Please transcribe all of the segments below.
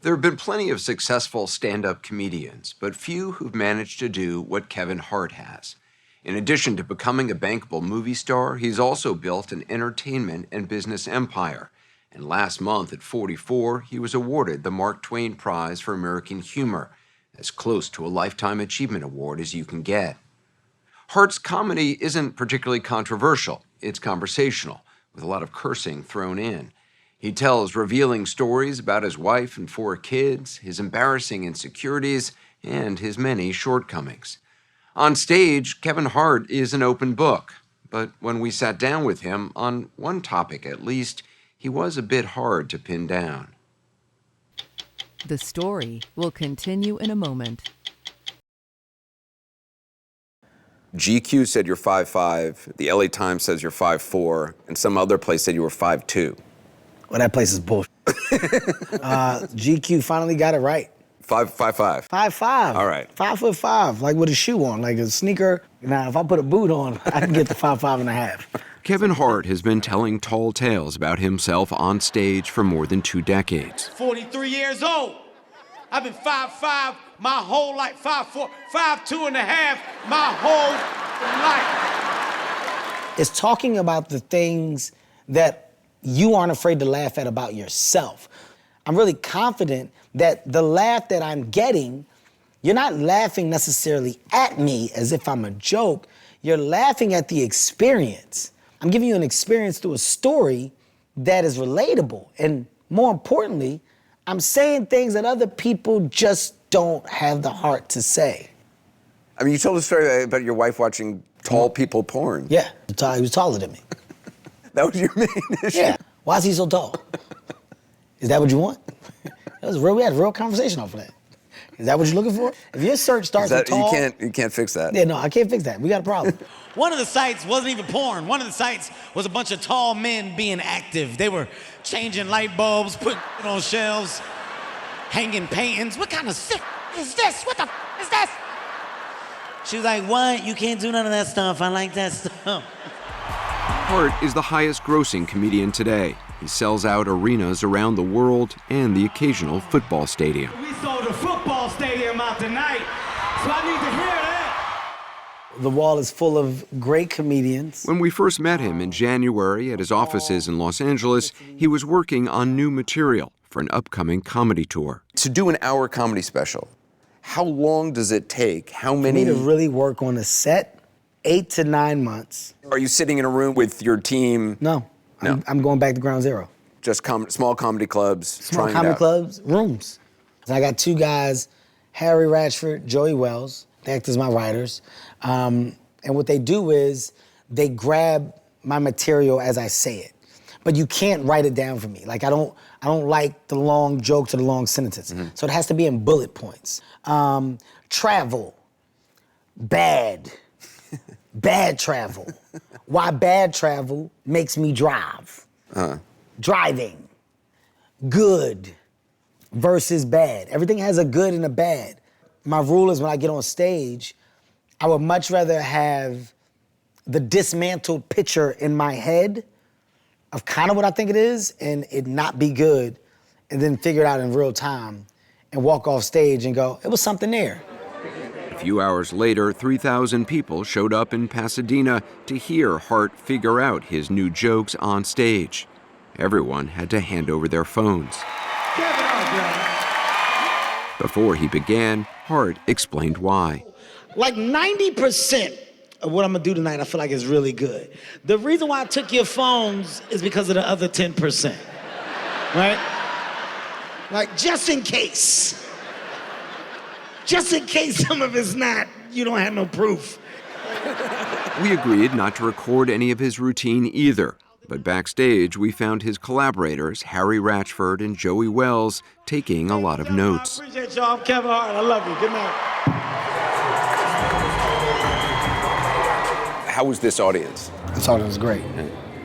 There have been plenty of successful stand-up comedians, but few who've managed to do what Kevin Hart has. In addition to becoming a bankable movie star, he's also built an entertainment and business empire. And last month, at 44, he was awarded the Mark Twain Prize for American Humor, as close to a Lifetime Achievement Award as you can get. Hart's comedy isn't particularly controversial. It's conversational, with a lot of cursing thrown in. He tells revealing stories about his wife and 4 kids, his embarrassing insecurities, and his many shortcomings. On stage, Kevin Hart is an open book, but when we sat down with him, on one topic at least, he was a bit hard to pin down. The story will continue in a moment. GQ said you're 5'5", the LA Times says you're 5'4", and some other place said you were 5'2". Well, that place is bullshit. GQ finally got it right. 5'5". 5'5". All right. 5'5", like with a shoe on, like a sneaker. Now, if I put a boot on, I can get to 5'5.5". Kevin Hart has been telling tall tales about himself on stage for more than 2 decades. 43 years old. I've been 5'5" my whole life, 5'4", 5'2.5" my whole life. It's talking about the things that you aren't afraid to laugh at about yourself. I'm really confident that the laugh that I'm getting, you're not laughing necessarily at me as if I'm a joke. You're laughing at the experience. I'm giving you an experience through a story that is relatable. And more importantly, I'm saying things that other people just don't have the heart to say. I mean, you told a story about your wife watching tall people porn. Yeah, he was taller than me. That was your main issue? Yeah. Why is he so tall? Is that what you want? We had a real conversation off of that. Is that what you're looking for? If your search starts with tall... You can't fix that. Yeah, no, I can't fix that. We got a problem. One of the sites wasn't even porn. One of the sites was a bunch of tall men being active. They were changing light bulbs, putting on shelves, hanging paintings. What kind of sick is this? What the is this? She was like, what? You can't do none of that stuff. I like that stuff. Hart is the highest grossing comedian today. He sells out arenas around the world and the occasional football stadium. We sold a football stadium out tonight, so I need to hear that. The wall is full of great comedians. When we first met him in January at his offices in Los Angeles, he was working on new material for an upcoming comedy tour. To do an hour comedy special, how long does it take? How many? For me to really work on a set, 8 to 9 months. Are you sitting in a room with your team? No. No. I'm going back to ground zero. Just small comedy clubs, Small comedy clubs, rooms. So I got 2 guys, Harry Ratchford, Joey Wells. They act as my writers. And what they do is they grab my material as I say it. But you can't write it down for me. Like I don't like the long jokes or the long sentences. Mm-hmm. So it has to be in bullet points. Travel, bad. Bad travel. Why bad travel makes me drive. Driving. Good versus bad. Everything has a good and a bad. My rule is when I get on stage, I would much rather have the dismantled picture in my head of kind of what I think it is and it not be good and then figure it out in real time and walk off stage and go, it was something there. A few hours later, 3,000 people showed up in Pasadena to hear Hart figure out his new jokes on stage. Everyone had to hand over their phones. Before he began, Hart explained why. Like 90% of what I'm gonna do tonight, I feel like is really good. The reason why I took your phones is because of the other 10%, right? Like just in case. Just in case some of it's not, you don't have no proof. We agreed not to record any of his routine either. But backstage, we found his collaborators, Harry Ratchford and Joey Wells, taking a lot of notes. I appreciate y'all. I'm Kevin Hart. I love you. Good night. How was this audience? This audience was great.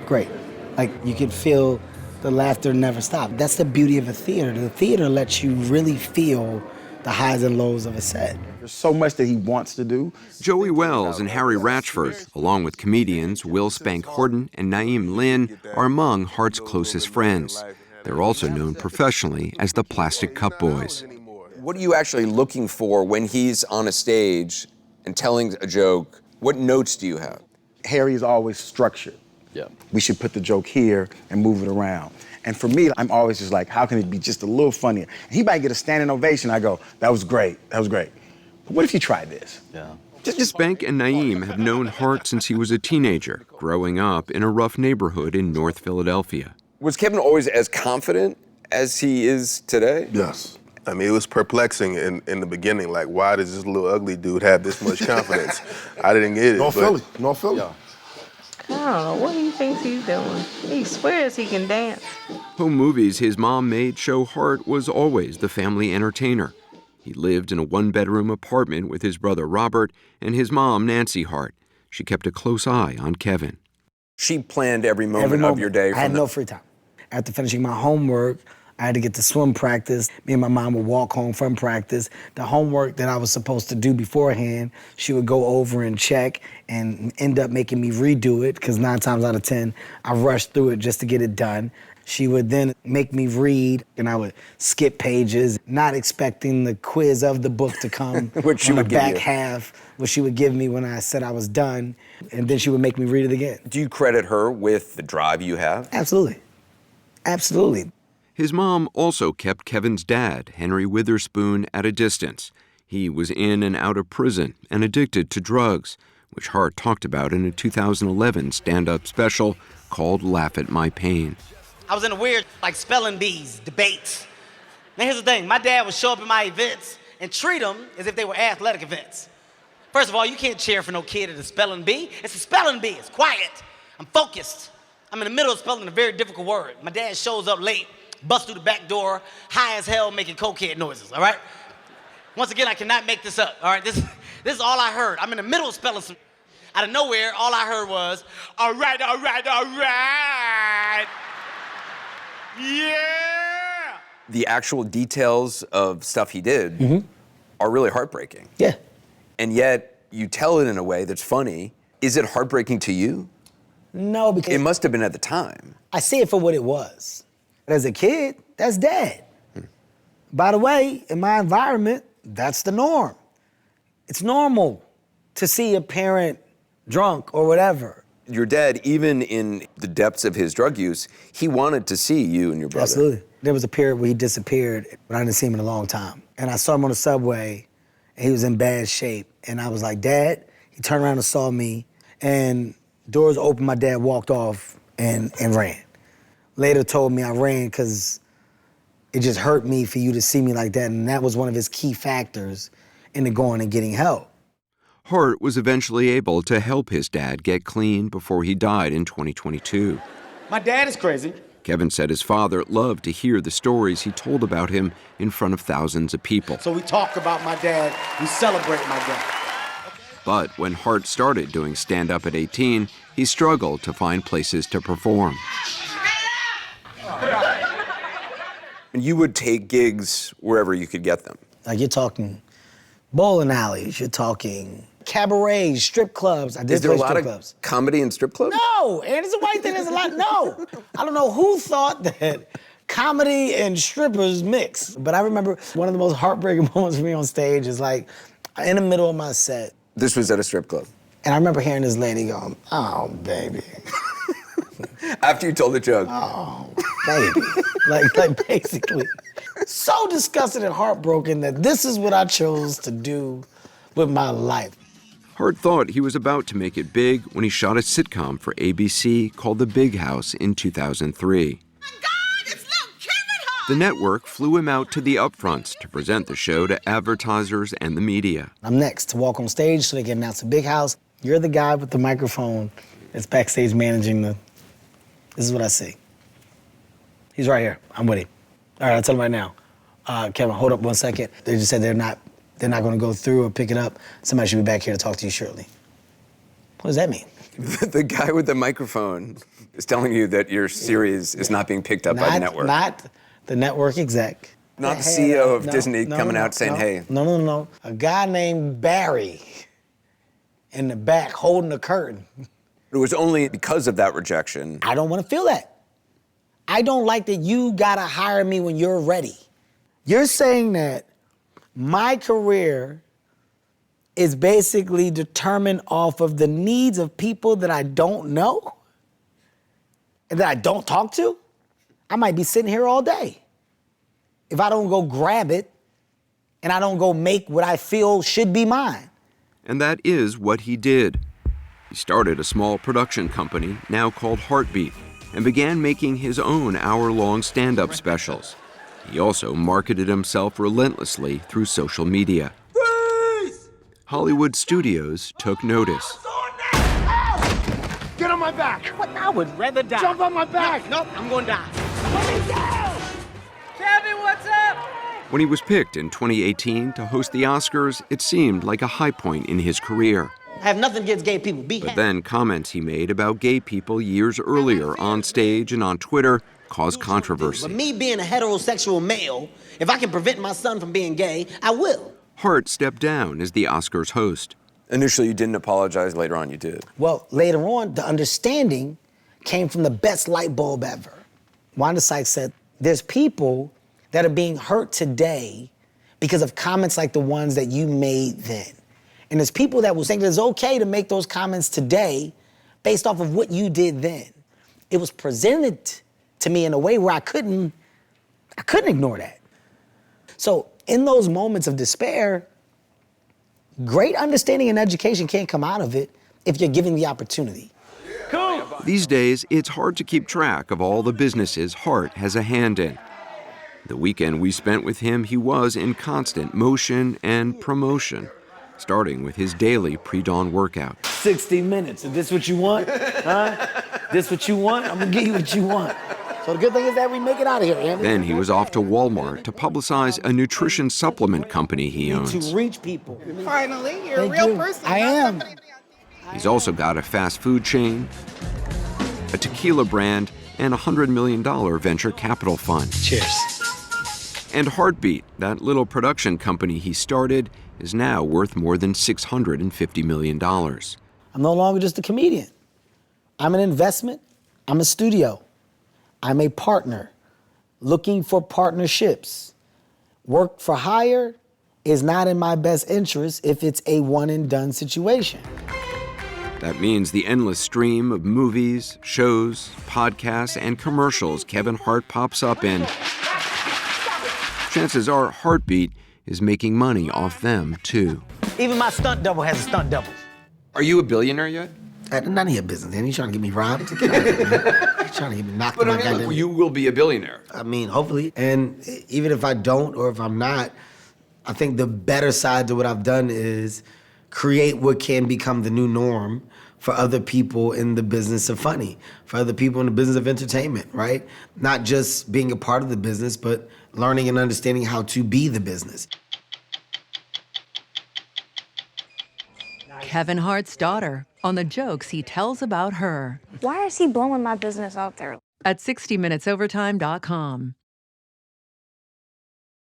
Great. Like, you could feel the laughter never stop. That's the beauty of a theater. The theater lets you really feel the highs and lows of a set. There's so much that he wants to do. Joey Wells and Harry Ratchford, along with comedians Will Spank Horton and Naeem Lynn, are among Hart's closest friends. They're also known professionally as the Plastic Cup Boys. What are you actually looking for when he's on a stage and telling a joke? What notes do you have? Harry is always structured. Yeah. We should put the joke here and move it around. And for me, I'm always just like, how can it be just a little funnier? And he might get a standing ovation. I go, that was great. But what if you tried this? Yeah. Spank and Naeem have known Hart since he was a teenager, growing up in a rough neighborhood in North Philadelphia. Was Kevin always as confident as he is today? Yes. I mean, it was perplexing in the beginning. Like, why does this little ugly dude have this much confidence? I didn't get it. North Philly. Yeah. I don't know what he thinks he's doing. He swears he can dance. Home movies his mom made show Hart was always the family entertainer. He lived in a one-bedroom apartment with his brother Robert and his mom, Nancy Hart. She kept a close eye on Kevin. She planned every moment of your day. I had no free time. After finishing my homework, I had to get to swim practice. Me and my mom would walk home from practice. The homework that I was supposed to do beforehand, she would go over and check and end up making me redo it, because 9 times out of 10, I rushed through it just to get it done. She would then make me read, and I would skip pages, not expecting the quiz of the book to come Which she on would the give back you. half, what she would give me when I said I was done, and then she would make me read it again. Do you credit her with the drive you have? Absolutely. Absolutely. His mom also kept Kevin's dad, Henry Witherspoon, at a distance. He was in and out of prison and addicted to drugs, which Hart talked about in a 2011 stand-up special called Laugh at My Pain. I was in a weird, spelling bees, debates. Now here's the thing, my dad would show up at my events and treat them as if they were athletic events. First of all, you can't cheer for no kid at a spelling bee. It's a spelling bee, it's quiet. I'm focused. I'm in the middle of spelling a very difficult word. My dad shows up late, busts through the back door, high as hell, making cokehead noises, all right? Once again, I cannot make this up, all right? This is all I heard. I'm in the middle of spelling some. Out of nowhere, all I heard was, all right, all right, all right. Yeah! The actual details of stuff he did are really heartbreaking. Yeah. And yet, you tell it in a way that's funny. Is it heartbreaking to you? No, because It must have been at the time. I see it for what it was. As a kid, that's dad. By the way, in my environment, that's the norm. It's normal to see a parent drunk or whatever. Your dad, even in the depths of his drug use, he wanted to see you and your brother. Absolutely. There was a period where he disappeared, but I didn't see him in a long time. And I saw him on the subway, and he was in bad shape. And I was like, Dad? He turned around and saw me, and doors opened, my dad walked off and ran. Later told me I ran because it just hurt me for you to see me like that, and that was one of his key factors into going and getting help. Hart was eventually able to help his dad get clean before he died in 2022. My dad is crazy. Kevin said his father loved to hear the stories he told about him in front of thousands of people. So we talk about my dad, we celebrate my dad. But when Hart started doing stand-up at 18, he struggled to find places to perform. And you would take gigs wherever you could get them. Like, you're talking bowling alleys, you're talking cabarets, strip clubs. I did Is there a play lot strip of clubs. comedy in strip clubs? No, and it's a white thing, there's a lot, no. I don't know who thought that comedy and strippers mix. But I remember one of the most heartbreaking moments for me on stage is like, in the middle of my set. This was at a strip club. And I remember hearing this lady going, oh, baby. After you told the joke. Oh, baby. like basically. So disgusted and heartbroken that this is what I chose to do with my life. Hart thought he was about to make it big when he shot a sitcom for ABC called The Big House in 2003. The network flew him out to the upfronts to present the show to advertisers and the media. I'm next to walk on stage so they can announce a big house. You're the guy with the microphone that's backstage managing the... This is what I see. He's right here. I'm with him. All right, I'll tell him right now. Kevin, hold up 1 second. They just said they're not going to go through or pick it up. Somebody should be back here to talk to you shortly. What does that mean? The guy with the microphone is telling you that your series is not being picked up by the network. Not the network exec. Not the CEO of Disney coming out saying, hey. No. A guy named Barry in the back holding the curtain. It was only because of that rejection. I don't want to feel that. I don't like that you gotta hire me when you're ready. You're saying that my career is basically determined off of the needs of people that I don't know and that I don't talk to? I might be sitting here all day if I don't go grab it and I don't go make what I feel should be mine. And that is what he did. He started a small production company, now called Heartbeat, and began making his own hour-long stand-up specials. He also marketed himself relentlessly through social media. Freeze! Hollywood studios took notice. Get on my back! What? I would rather die. Jump on my back! Nope, I'm gonna die. Put me down! Kevin, what's up? When he was picked in 2018 to host the Oscars, it seemed like a high point in his career. I have nothing against gay people. Be But happy. then comments he made about gay people years earlier on stage and on Twitter caused controversy. But me being a heterosexual male, if I can prevent my son from being gay, I will. Hart stepped down as the Oscars host. Initially, you didn't apologize. Later on, you did. Well, later on, the understanding came from the best light bulb ever. Wanda Sykes said, there's people that are being hurt today because of comments like the ones that you made then. And there's people that will think that it's okay to make those comments today based off of what you did then. It was presented to me in a way where I couldn't ignore that. So in those moments of despair, great understanding and education can't come out of it if you're given the opportunity. Cool. These days, it's hard to keep track of all the businesses Hart has a hand in. The weekend we spent with him, he was in constant motion and promotion, starting with his daily pre-dawn workout. 60 minutes. Is this what you want? Huh? This what you want? I'm gonna give you what you want. So the good thing is that we make it out of here, Andy. Then he was off to Walmart to publicize a nutrition supplement company he To owns. reach people. Finally, you're Thank you. I am. He's also got a fast food chain, a tequila brand, and a $100 million venture capital fund. Cheers. And Heartbeat, that little production company he started, is now worth more than $650 million. I'm no longer just a comedian. I'm an investment. I'm a studio. I'm a partner looking for partnerships. Work for hire is not in my best interest if it's a one and done situation. That means the endless stream of movies, shows, podcasts, and commercials Kevin Hart pops up in. Chances are Heartbeat is making money off them, too. Even my stunt double has a stunt double. Are you a billionaire yet? None of your business, man. You trying to get me robbed? You trying to get me knocked But in I my mean, goddamn... you will be a billionaire. I mean, hopefully. And even if I don't or if I'm not, I think the better side to what I've done is create what can become the new norm for other people in the business of funny, for other people in the business of entertainment, right? Not just being a part of the business, but learning and understanding how to be the business. Kevin Hart's daughter on the jokes he tells about her Why is he blowing my business out there? at 60minutesovertime.com.